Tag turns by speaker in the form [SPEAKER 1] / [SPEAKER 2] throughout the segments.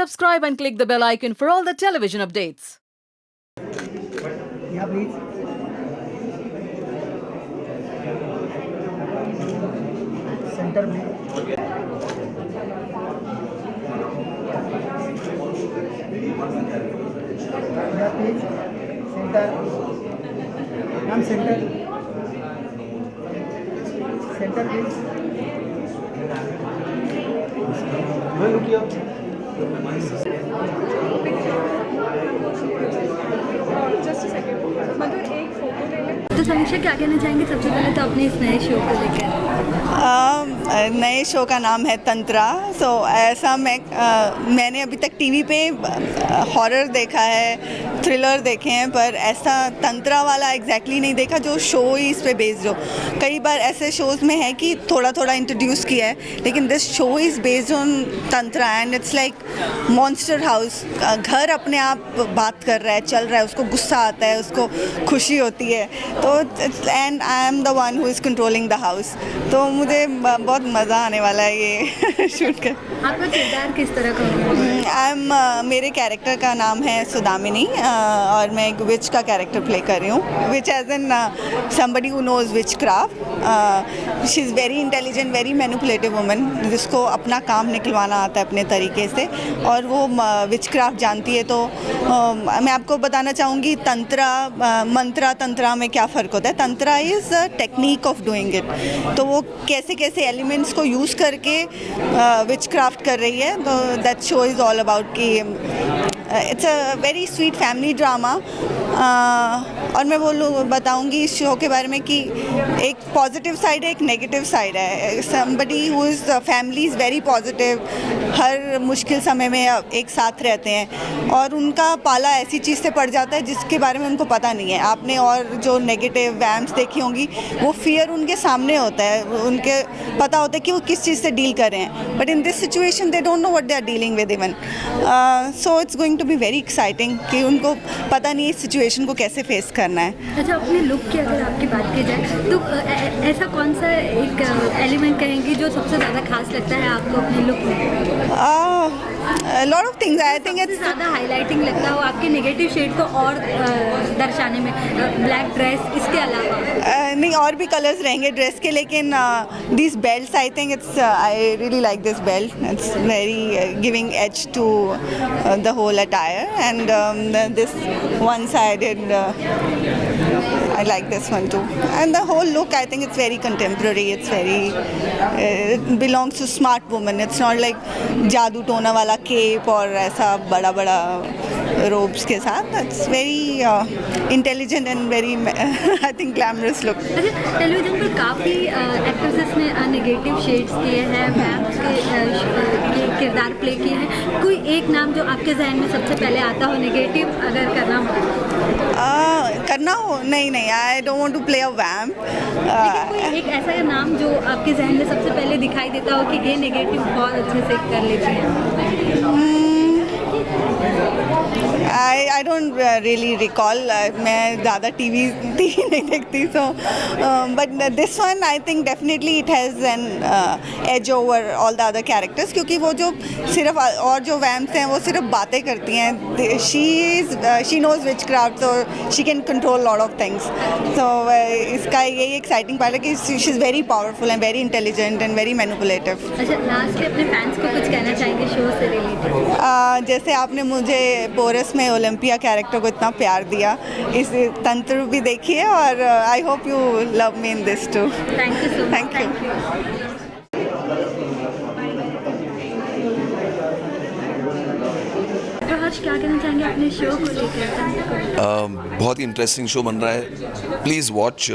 [SPEAKER 1] subscribe and click the bell icon for all the television updates.
[SPEAKER 2] Yeah, please. Center, please. Yeah, please. Center. Ma'am, center. Center, please. मैं रुकिए
[SPEAKER 3] just second मतलब एक photo ले ले।
[SPEAKER 4] तो समीक्षा क्या कहना चाहेंगे सबसे पहले तो अपने इस नए शो को लेकर?
[SPEAKER 5] नए शो का नाम है तंत्रा। सो ऐसा मैंने अभी तक टीवी पे हॉरर देखा है, थ्रिलर देखे हैं, पर ऐसा तंत्रा वाला एग्जैक्टली नहीं देखा जो शो ही इस पे बेस्ड हो। कई बार ऐसे शोज़ में है कि थोड़ा थोड़ा इंट्रोड्यूस किया है, लेकिन this show is based on tantra and it's like monster house. घर अपने आप बात कर रहा है, चल रहा है, उसको गुस्सा आता है, उसको खुशी होती है, तो and I am the one who is controlling the house. तो मुझे बहुत मज़ा आने वाला है ये शूट कर।
[SPEAKER 4] आपका किरदार किस तरह का होगा?
[SPEAKER 5] मेरे कैरेक्टर का नाम है सुदामिनी और मैं एक विच का कैरेक्टर प्ले कर रही हूँ। Witch is an somebody who knows witchcraft. She is very intelligent, very manipulative woman, जिसको अपना काम निकलवाना आता है अपने तरीके से, और वो विच क्राफ्ट जानती है। तो मैं आपको बताना चाहूँगी मंत्रा तंत्रा में क्या फ़र्क होता है। Tantra is a technique of doing it, तो वो कैसे कैसे एलिमेंट्स को यूज़ करके विच क्राफ्ट कर रही है। तो that show is all about कि it's a very sweet family drama. और मैं बताऊंगी इस शो के बारे में कि एक पॉजिटिव साइड है, एक नेगेटिव साइड है। Somebody who is family is very positive, हर मुश्किल समय में एक साथ रहते हैं, और उनका पाला ऐसी चीज़ से पड़ जाता है जिसके बारे में उनको पता नहीं है। आपने और जो नेगेटिव वैम्स देखी होंगी, वो फियर उनके सामने होता है, उनके पता होता है कि वो किस चीज़ से डील कर रहे हैं, but in this situation they don't know what they are dealing with even. So it's going to be very exciting कि उनको पता नहीं इस सिचुएशन को कैसे फेस करना है।
[SPEAKER 4] अच्छा, अपने लुक की अगर आपकी बात की जाए तो ऐसा कौन सा एक एलिमेंट कहेंगी जो सबसे ज़्यादा खास लगता है आपको अपने लुक में?
[SPEAKER 5] Lot of things I think it's
[SPEAKER 4] ज़्यादा हाईलाइटिंग लगता हो आपके नेगेटिव शेड को और दर्शाने में, ब्लैक ड्रेस इसके अलावा?
[SPEAKER 5] नहीं, और भी कलर्स रहेंगे ड्रेस के, लेकिन this belts I think it's I really like this belt. It's very giving edge to the whole attire and this one sided I like this one too, and the whole look I think it's very contemporary. It's very it belongs to smart woman. It's not like जादू टोना वाला cap और ऐसा बड़ा बड़ा robes के साथ. It's very intelligent and very I think glamorous look.
[SPEAKER 4] अच्छा, टेलीविजन पर काफ़ी एक्ट्रेसेस ने नेगेटिव शेड्स किए हैं, वैम्प्स के किरदार प्ले किए हैं। कोई एक नाम जो आपके जहन में सबसे पहले आता हो नेगेटिव अगर करना हो? नहीं, I don't want to play a vamp. कोई एक ऐसा नाम जो आपके जहन में सबसे पहले दिखाई देता हो कि ये नेगेटिव बहुत अच्छे से कर लेती है?
[SPEAKER 5] I don't really recall. मैं ज़्यादा टीवी नहीं देखती, so but this one I think definitely it has an edge over all the other characters, क्योंकि वो जो सिर्फ और जो वैम्प्स हैं वो सिर्फ बातें करती हैं। she knows witchcraft, so she can control lot of things. So इसका यही एक्साइटिंग पार्ट है कि she is very powerful and very intelligent and very manipulative.
[SPEAKER 4] अच्छा, लास्ट में अपने फैंस को कुछ कहना चाहेंगे शो से रिलेटेड?
[SPEAKER 5] जैसे आपने मुझे पोरस में ओलंपिया कैरेक्टर को इतना प्यार दिया, इस तंत्र भी देखिए, और I hope you love me in this too.
[SPEAKER 4] Thank you so much.
[SPEAKER 5] Thank you.
[SPEAKER 4] क्या कहना चाहेंगे अपने शो को लेकर?
[SPEAKER 6] बहुत ही इंटरेस्टिंग शो बन रहा है, प्लीज़ वॉच।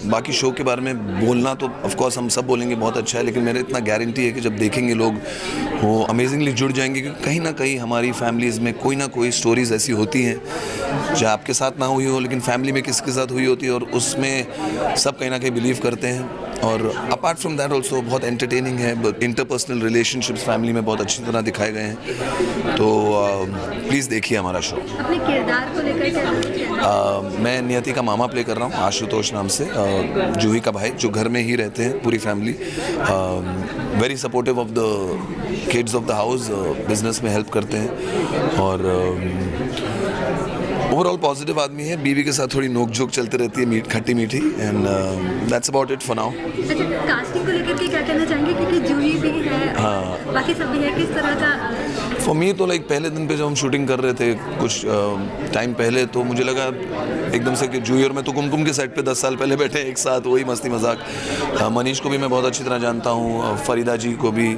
[SPEAKER 6] बाकी शो के बारे में बोलना तो ऑफ कोर्स हम सब बोलेंगे बहुत अच्छा है, लेकिन मेरे इतना गारंटी है कि जब देखेंगे लोग वो अमेजिंगली जुड़ जाएंगे, क्योंकि कहीं ना कहीं हमारी फैमिलीज़ में कोई ना कोई स्टोरीज़ ऐसी होती हैं जो आपके साथ ना हुई हो, लेकिन फैमिली में किसके साथ हुई होती है, और उसमें सब कहीं ना कहीं बिलीव करते हैं। और अपार्ट फ्रॉम दैट ऑल्सो बहुत एंटरटेनिंग है। इंटरपर्सनल रिलेशनशिप्स फैमिली में बहुत अच्छी तरह दिखाए गए हैं, तो प्लीज़ देखिए हमारा शो।
[SPEAKER 4] अपने किरदार को लेकर
[SPEAKER 6] मैं नियति का मामा प्ले कर रहा हूँ, आशुतोष नाम से, जूही का भाई, जो घर में ही रहते हैं पूरी family. Very supportive of the kids of the house, business में हेल्प करते हैं और ओवरऑल पॉजिटिव आदमी है। बीवी के साथ थोड़ी नोक झोंक चलती रहती है, खट्टी मीठी, and that's about it for now.
[SPEAKER 4] अच्छा, कास्टिंग को लेकर के क्या कहना चाहेंगे, क्योंकि जूही भी है,
[SPEAKER 6] हाँ।
[SPEAKER 4] बाकी सब भी है, किस तरह का?
[SPEAKER 6] फॉर मी तो लाइक पहले दिन पे जब हम शूटिंग कर रहे थे कुछ टाइम पहले, तो मुझे लगा एकदम से कि जूही और मैं तो कुमकुम के सेट पे 10 साल पहले बैठे एक साथ, वही मस्ती मजाक। मनीष को भी मैं बहुत अच्छी तरह जानता हूँ, फरीदा जी को भी,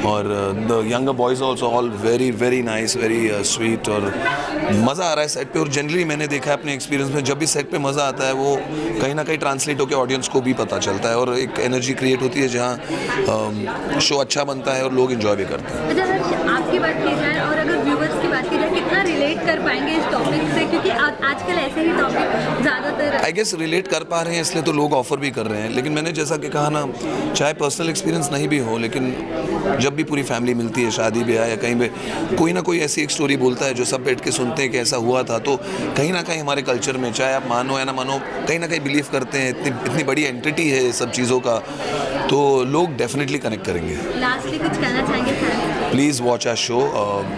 [SPEAKER 6] और the younger boys also all very very nice, very sweet, और मज़ा आ रहा है सेट पे। और जनरली मैंने देखा है अपने एक्सपीरियंस में, जब भी सेट पे मज़ा आता है वो कहीं ना कहीं ट्रांसलेट होकर ऑडियंस को भी पता चलता है, और एक एनर्जी क्रिएट होती है जहाँ शो अच्छा बनता है और लोग इन्जॉय भी करते हैं।
[SPEAKER 4] अच्छा, आपकी बात की जाए और अगर व्यूवर्स की बात की जाए, कितना रिलेट कर पाएंगे इस टॉपिक से, क्योंकि आजकल ऐसे ही टॉपिक ज़्यादातर
[SPEAKER 6] आई गेस रिलेट कर पा रहे हैं, इसलिए तो लोग ऑफर भी कर रहे हैं। लेकिन मैंने जैसा कि कहा ना, चाहे पर्सनल एक्सपीरियंस नहीं भी हो, लेकिन जब भी पूरी फैमिली मिलती है, शादी ब्याह या कहीं पे कोई ना कोई ऐसी एक स्टोरी बोलता है जो सब बैठ के सुनते हैं कि ऐसा हुआ था, तो कहीं ना कहीं हमारे कल्चर में, चाहे आप मानो या ना मानो, कहीं ना कहीं बिलीव करते हैं। इतनी बड़ी एंटिटी है सब चीज़ों का, तो लोग डेफिनेटली कनेक्ट करेंगे।
[SPEAKER 4] लास्टली कुछ कहना चाहेंगे family?
[SPEAKER 6] Please watch our show,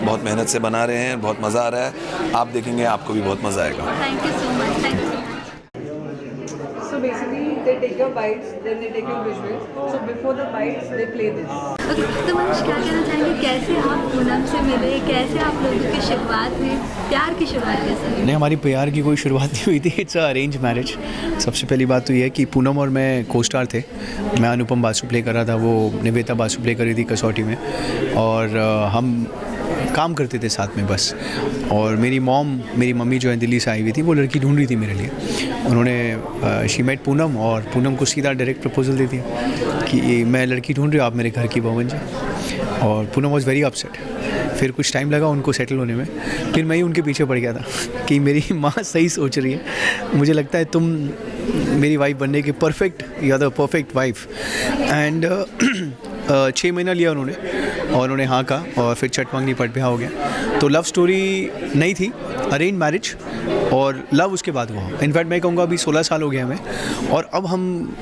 [SPEAKER 6] बहुत मेहनत से बना रहे हैं, बहुत मज़ा आ रहा है, आप देखेंगे आपको भी बहुत मज़ा आएगा।
[SPEAKER 4] Thank you so much, thank you.
[SPEAKER 3] So basically, they take your bites, then they take your visuals. So before the bites, they play this.
[SPEAKER 4] Okay, तो मनीष क्या कहना चाहेंगे, कैसे आप पूनम से मिले, कैसे आप लोगों की शुरुआत हुई, प्यार की शुरुआत कैसे हुई?
[SPEAKER 7] नहीं, हमारी प्यार की कोई शुरुआत नहीं हुई थी, इट्स अरेंज मैरिज। सबसे पहली बात तो ये है कि पूनम और मैं को स्टार थे। मैं अनुपम बासु प्ले कर रहा था, वो निवेता बासु प्ले कर रही थी कसौटी में, और हम काम करते थे साथ में बस। और मेरी मम्मी जो है दिल्ली से आई हुई थी, वो लड़की ढूंढ रही थी मेरे लिए। उन्होंने शी मेट पूनम, और पूनम को सीधा डायरेक्ट प्रपोजल दे दिया कि मैं लड़की ढूंढ रही हूँ, आप मेरे घर की बहू बन जाए। और पूनम वॉज वेरी अपसेट। फिर कुछ टाइम लगा उनको सेटल होने में, फिर मैं ही उनके पीछे पड़ गया था कि मेरी माँ सही सोच रही है, मुझे लगता है तुम मेरी वाइफ बनने के परफेक्ट, या द परफेक्ट वाइफ। एंड 6 महीना लिया उन्होंने, और उन्होंने हाँ कहा, और फिर छठ मांगनी पट ब्याह हो गया। तो लव स्टोरी नहीं थी, अरेंज मैरिज, और लव उसके बाद हुआ। इनफैक्ट मैं कहूँगा अभी 16 साल हो गए हमें, और अब हम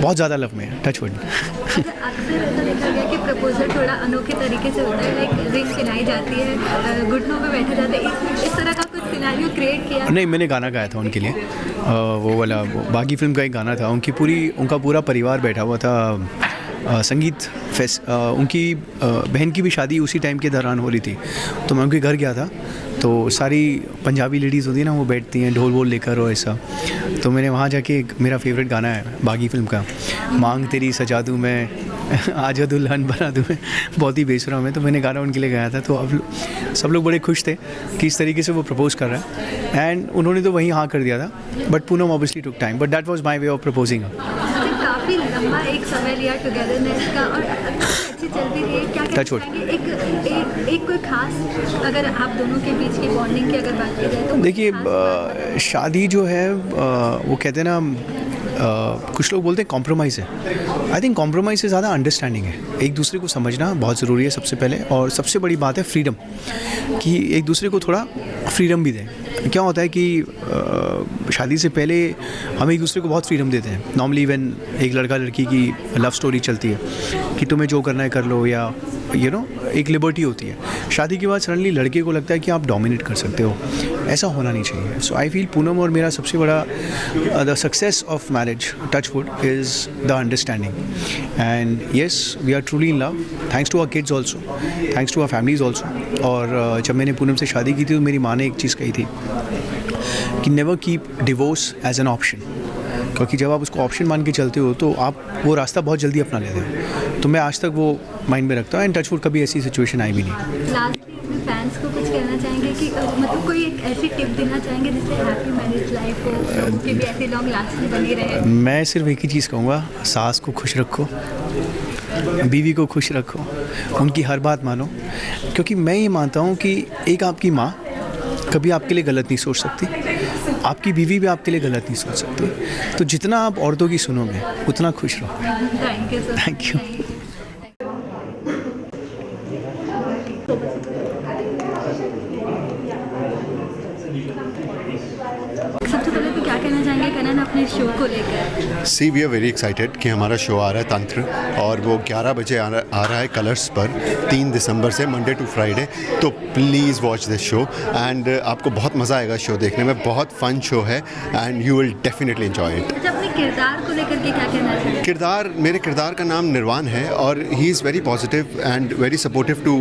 [SPEAKER 7] बहुत ज़्यादा लव में हैं, टच वुड।
[SPEAKER 4] अक्सर ऐसा देखा गया कि प्रपोजल थोड़ा अनोखे तरीके से होता है, लाइक रिंग पहनाई जाती है, घुटनों पे बैठा जाता है, इस तरह का कुछ सिनेरियो क्रिएट किया?
[SPEAKER 7] नहीं, मैंने गाना गाया था उनके लिए, वो वाला बागी फिल्म का एक गाना था। उनका पूरा परिवार बैठा हुआ था, संगीत फेस्ट, उनकी बहन की भी शादी उसी टाइम के दौरान हो रही थी, तो मैं उनके घर गया था। तो सारी पंजाबी लेडीज़ होती है ना, वो बैठती हैं ढोल वोल लेकर और ऐसा। तो मैंने वहाँ जाके, मेरा फेवरेट गाना है बागी फिल्म का, मांग तेरी सजा दूँ मैं, आजा दुल्हन बना दूँ मैं, बहुत ही बेसुरा है। तो मैंने गाना उनके लिए गाया था। तो अब सब लोग बड़े खुश थे कि इस तरीके से वो प्रपोज़ कर रहा है, एंड उन्होंने तो वहीं हाँ कर दिया था। But Poonam obviously took time, but that was my way of proposing.
[SPEAKER 4] काफ़ी लंबा एक समय लिया टुगेदरनेस का, और अच्छी चलती रही है। क्या कहना चाहेंगे, एक कोई खास, अगर आप दोनों के बीच की बॉन्डिंग की अगर बात की जाए तो?
[SPEAKER 7] देखिए, शादी जो है, वो कहते हैं ना, कुछ लोग बोलते हैं कॉम्प्रोमाइज़ है। आई थिंक कॉम्प्रोमाइज़ से ज़्यादा अंडरस्टैंडिंग है, एक दूसरे को समझना बहुत ज़रूरी है सबसे पहले। और सबसे बड़ी बात है फ्रीडम, कि एक दूसरे को थोड़ा फ्रीडम भी दें। क्या होता है कि शादी से पहले हम एक दूसरे को बहुत फ्रीडम देते हैं। नॉर्मली व्हेन एक लड़का लड़की की लव स्टोरी चलती है कि तुम्हें जो करना है कर लो, या एक लिबर्टी होती है। शादी के बाद सडनली लड़के को लगता है कि आप डोमिनेट कर सकते हो, ऐसा होना नहीं चाहिए। सो आई फील पूनम और मेरा सबसे बड़ा the success of marriage, touch wood, is the understanding. And yes, we are truly in love, thanks to our kids also, thanks to our families also. और जब मैंने पूनम से शादी की थी, तो मेरी माँ ने एक चीज़ कही थी कि never keep divorce as an option, क्योंकि जब आप उसको ऑप्शन मान के चलते हो तो आप वो रास्ता बहुत जल्दी अपना लेते हो। तो मैं आज तक वो माइंड में रखता हूँ, एंड टचवुड कभी ऐसी सिचुएशन आई भी नहीं।
[SPEAKER 4] लास्टली अपने फैंस को कुछ कहना चाहेंगे कि मतलब कोई एक ऐसी टिप देना चाहेंगे जिससे हैप्पी मैरिज लाइफ हो, लोगों की भी ऐसी लॉन्ग लास्टिंग बनी रहे?
[SPEAKER 7] मैं सिर्फ एक ही चीज़ कहूँगा, सास को खुश रखो, बीवी को खुश रखो, उनकी हर बात मानो। क्योंकि मैं ये मानता हूँ कि एक आपकी माँ कभी आपके लिए गलत नहीं सोच सकती, आपकी बीवी भी आपके लिए गलत नहीं सोच सकती। तो जितना आप औरतों की सुनोगे उतना खुश रहोगे। Thank you.
[SPEAKER 4] सबसे पहले तो क्या कहना चाहेंगे कनन अपने शो को लेकर?
[SPEAKER 8] सी वी आर वेरी एक्साइटेड कि हमारा शो आ रहा है तंत्र, और वो 11 बजे आ रहा है कलर्स पर 3 दिसंबर से, मंडे टू फ्राइडे। तो please watch this show and आपको बहुत मज़ा आएगा शो देखने में। बहुत फन शो है and you will definitely enjoy it.
[SPEAKER 4] अच्छा, अपने किरदार को लेकर के क्या कहना चाहेंगे?
[SPEAKER 8] मेरे किरदार का नाम निर्वाण है और he is very positive and very supportive two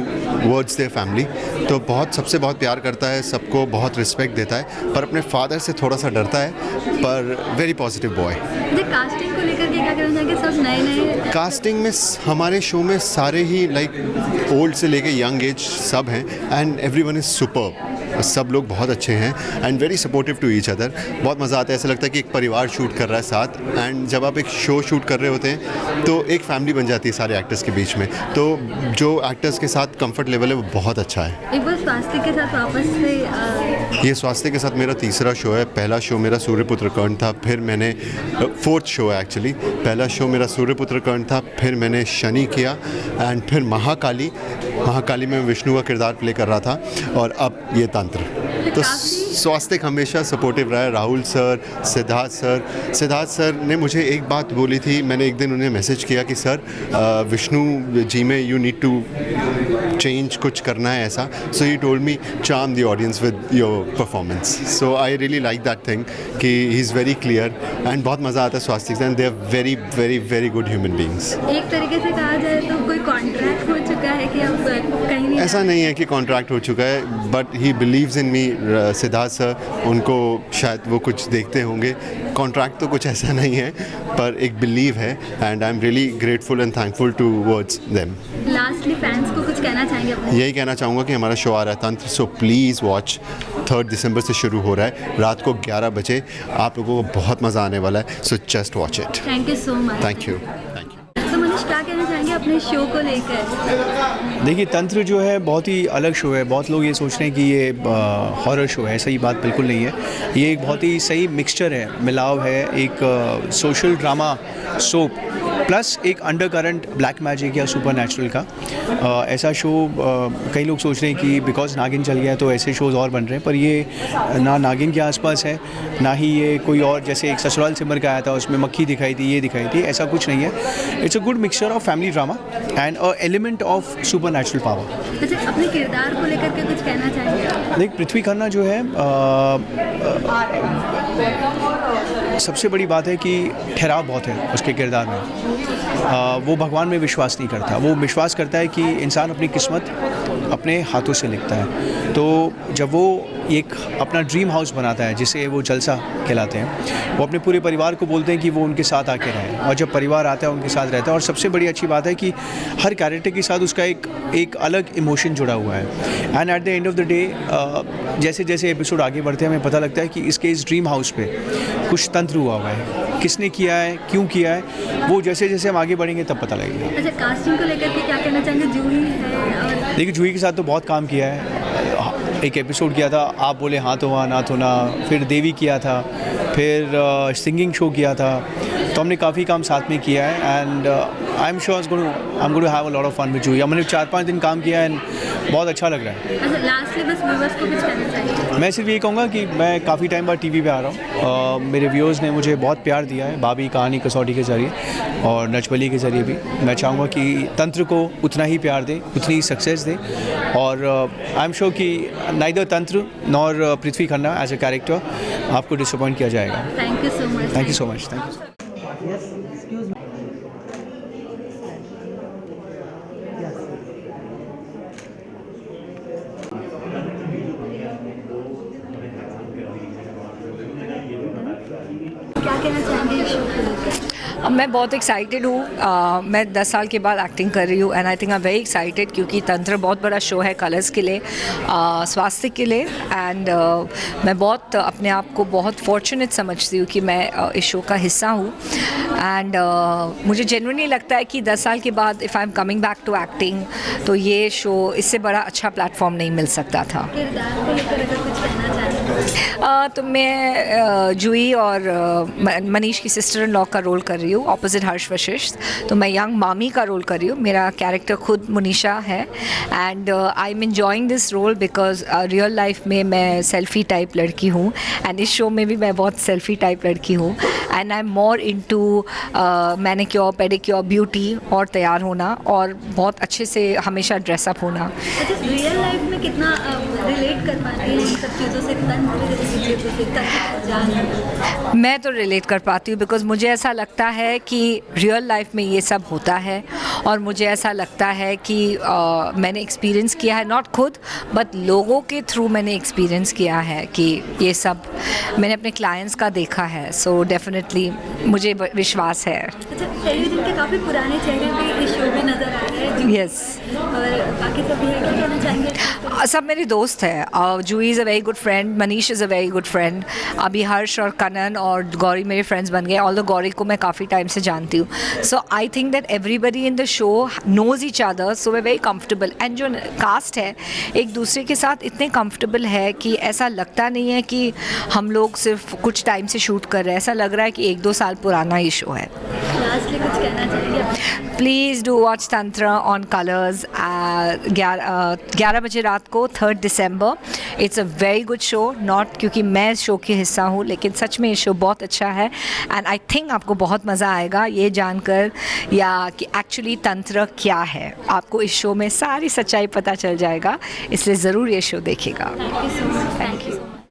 [SPEAKER 8] words their family. तो सबसे बहुत प्यार करता है, सबको बहुत रिस्पेक्ट देता है, पर अपने फादर से थोड़ा सा डरता है, पर वेरी पॉजिटिव बॉय।
[SPEAKER 4] कास्टिंग को लेकर के क्या कहना चाहेंगे? सब नए
[SPEAKER 8] कास्टिंग में हमारे शो में सारे ही लाइक ओल्ड से लेके यंग एज सब हैं एंड एवरीवन इज़ सुपर्ब। सब लोग बहुत अच्छे हैं and very supportive to each other. बहुत मज़ा आता है, ऐसा लगता है कि एक परिवार शूट कर रहा है साथ। एंड जब आप एक शो शूट कर रहे होते हैं तो एक फैमिली बन जाती है सारे एक्टर्स के बीच में। तो जो एक्टर्स के साथ कंफर्ट लेवल है वो बहुत अच्छा है।
[SPEAKER 4] एक बार स्वास्थ्य के साथ वापस से
[SPEAKER 8] ये स्वास्थ्य के साथ मेरा तीसरा शो है। पहला शो मेरा सूर्यपुत्र कर्ण था, फिर मैंने 4th शो है एक्चुअली। पहला शो मेरा सूर्यपुत्र कर्ण था, फिर मैंने शनि किया एंड फिर महाकाली में विष्णु का किरदार प्ले कर रहा था, और अब ये तंत्र। तो स्वास्थ्य हमेशा सपोर्टिव रहा है। राहुल सर, सिद्धार्थ सर ने मुझे एक बात बोली थी। मैंने एक दिन उन्हें मैसेज किया कि सर विष्णु जी में यू नीड टू चेंज, कुछ करना है ऐसा। So he told me charm the audience with your performance. So I really like that thing कि he is very clear and बहुत मज़ा आता है स्वास्थ्य से। And they are very very very good human beings.
[SPEAKER 4] एक तरीके से कहा जाए तो कोई कॉन्ट्रैक्ट हो चुका है कि अब कहीं नहीं?
[SPEAKER 8] ऐसा नहीं है कि कॉन्ट्रैक्ट हो चुका है, but he believes in me. Siddharth sir, उनको शायद वो कुछ देखते होंगे। कॉन्ट्रैक्ट तो कुछ ऐसा नहीं है, पर एक बिलीव है and I am really grateful and thankful towards them.
[SPEAKER 4] Lastly fans को कुछ कहना चाहेंगे अपने?
[SPEAKER 8] यही कहना चाहूँगा कि हमारा शो आ रहा है तंत्र, सो प्लीज़ वॉच। 3 दिसंबर से शुरू हो रहा है, रात को 11 बजे। आप लोगों को बहुत मज़ा आने वाला है, so just watch it.
[SPEAKER 4] Thank you so much.
[SPEAKER 8] Thank you.
[SPEAKER 4] तो मनीष, क्या कहना चाहेंगे अपने शो को लेकर?
[SPEAKER 7] देखिए, तंत्र जो है बहुत ही अलग शो है। बहुत लोग ये सोच रहे हैं कि ये हॉरर शो है, ऐसा ही बात बिल्कुल नहीं है। ये एक बहुत ही सही मिक्सचर है, मिलाव है, एक सोशल ड्रामा सोप प्लस एक अंडरकरंट ब्लैक मैजिक या सुपर नेचुरल का ऐसा शो। कई लोग सोच रहे हैं कि बिकॉज नागिन चल गया तो ऐसे शोज़ और बन रहे हैं, पर ये ना नागिन के आसपास है, ना ही ये कोई और, जैसे एक ससुराल सिमर का आया था उसमें मक्खी दिखाई थी, ये दिखाई थी, ऐसा कुछ नहीं है। It's a good mixture of family drama and a element of super natural power.
[SPEAKER 4] अच्छा, अपने किरदार को लेकर के कुछ कहना चाहेंगे?
[SPEAKER 7] देख, पृथ्वी खन्ना जो है सबसे बड़ी बात है कि ठहराव बहुत है उसके किरदार में। वो भगवान में विश्वास नहीं करता। वो विश्वास करता है कि इंसान अपनी किस्मत अपने हाथों से लिखता है। तो जब वो एक अपना ड्रीम हाउस बनाता है जिसे वो जलसा कहलाते हैं, वो अपने पूरे परिवार को बोलते हैं कि वो उनके साथ आके रहें, और जब परिवार आता है उनके साथ रहता है। और सबसे बड़ी अच्छी बात है कि हर कैरेक्टर के साथ उसका एक अलग इमोशन जुड़ा हुआ है। And at the end of the day जैसे जैसे एपिसोड आगे बढ़ते हैं हमें पता लगता है कि इसके इस ड्रीम हाउस पे कुछ तंत्र हुआ है। किसने किया है, क्यों किया है, वो जैसे जैसे हम आगे बढ़ेंगे तब पता लगेगा।
[SPEAKER 4] अच्छा, कास्टिंग को लेकर के क्या कहना चाहेंगे? जूही है और
[SPEAKER 7] देखिए, जूही के साथ तो बहुत काम किया है। एक एपिसोड किया था, आप बोले हाँ तो हाँ ना तो ना, फिर देवी किया था, फिर सिंगिंग शो किया था। तो हमने काफ़ी काम साथ में किया है and I am sure I am going to have a lot of fun with Juhi. हमने 4-5 दिन काम किया एंड बहुत अच्छा लग रहा है।
[SPEAKER 4] अच्छा, लास्टली बस व्यूअर्स को कुछ कहना चाहिए?
[SPEAKER 7] मैं सिर्फ ये कहूँगा कि मैं काफ़ी टाइम बाद टीवी पे आ रहा हूँ। मेरे व्यूअर्स ने मुझे बहुत प्यार दिया है, भाभी कहानी कसौटी के ज़रिए और नचबली के ज़रिए भी। मैं चाहूँगा कि तंत्र को उतना ही प्यार दे, उतनी ही सक्सेस दे। और आई एम श्योर कि neither Tantra nor Prithvi Khanna as a character आपको डिसअपॉइंट किया जाएगा।
[SPEAKER 4] Thank you so much.
[SPEAKER 7] Thank you so much. Thank you.
[SPEAKER 2] Yes, excuse me. Yes.
[SPEAKER 4] क्या कहना चाहेंगे इस शो को लेकर?
[SPEAKER 9] मैं बहुत एक्साइटेड हूँ। मैं 10 साल के बाद एक्टिंग कर रही हूँ and I think I am very excited, क्योंकि तंत्र बहुत बड़ा शो है कलर्स के लिए, स्वास्थ्य के लिए। एंड मैं बहुत अपने आप को बहुत फॉर्चुनेट समझती हूँ कि मैं इस शो का हिस्सा हूँ। एंड मुझे जेन्युइनली लगता है कि 10 साल के बाद if I am coming back to acting, तो ये शो इससे बड़ा अच्छा प्लेटफॉर्म नहीं मिल सकता था।
[SPEAKER 4] किरदार को लेकर अगर कुछ कहना चाहेंगे?
[SPEAKER 9] तो मैं जूही और मनीष की सिस्टर इन लॉ का रोल कर रही हूँ, ऑपोजिट हर्ष वशिष्ठ। तो मैं यंग मामी का रोल कर रही हूँ। मेरा कैरेक्टर खुद मुनीषा है and I am enjoying this role because real life में मैं सेल्फी टाइप लड़की हूँ एंड इस शो में भी मैं बहुत सेल्फी टाइप लड़की हूँ and I am more into manicure pedicure beauty और तैयार होना और बहुत अच्छे से हमेशा ड्रेसअप होना।
[SPEAKER 4] अच्छा, रियल लाइफ में कितना रिलेट कर पाती है इन सब चीज़ों से,
[SPEAKER 9] मैं तो रिलेट कर पाती हूँ बिकॉज मुझे ऐसा लगता है कि रियल लाइफ में ये सब होता है और मुझे ऐसा लगता है कि मैंने एक्सपीरियंस किया है, नॉट खुद बट लोगों के थ्रू मैंने एक्सपीरियंस किया है कि ये सब मैंने अपने क्लाइंट्स का देखा है। सो डेफिनेटली मुझे विश्वास है।
[SPEAKER 4] अच्छा, टेलीविजन के काफ़ी पुराने चेहरे भी इस शो में नजर आ रहे हैं।
[SPEAKER 9] यस,
[SPEAKER 4] और बाकी सब भी है, क्या कहना चाहेंगे?
[SPEAKER 9] सब मेरे दोस्त हैं। Juhi is a very good friend, Manish is a very good friend, अभी हर्ष और कनन और गौरी मेरे फ्रेंड्स बन गए। ऑल्दो गौरी को मैं काफ़ी टाइम से जानती हूँ। So I think that everybody in the show knows each other, so we very comfortable and जो कास्ट है एक दूसरे के साथ इतने कंफर्टेबल है कि ऐसा लगता नहीं है कि हम लोग सिर्फ कुछ टाइम से शूट कर रहे हैं। ऐसा लग रहा है कि 1-2 साल पुराना ही शो है।
[SPEAKER 4] लास्टली कुछ कहना चाहेंगे?
[SPEAKER 9] Please do watch Tantra on Colors 11 बजे रात को 3 दिसंबर। It's a very good show, not क्योंकि मैं इस शो की हिस्सा हूँ लेकिन सच में ये शो बहुत अच्छा है एंड आई थिंक आपको बहुत मज़ा आएगा ये जानकर या कि एक्चुअली तंत्र क्या है। आपको इस शो में सारी सच्चाई पता चल जाएगा, इसलिए ज़रूर ये शो देखिएगा।
[SPEAKER 4] Thank you so much.
[SPEAKER 9] Thank you.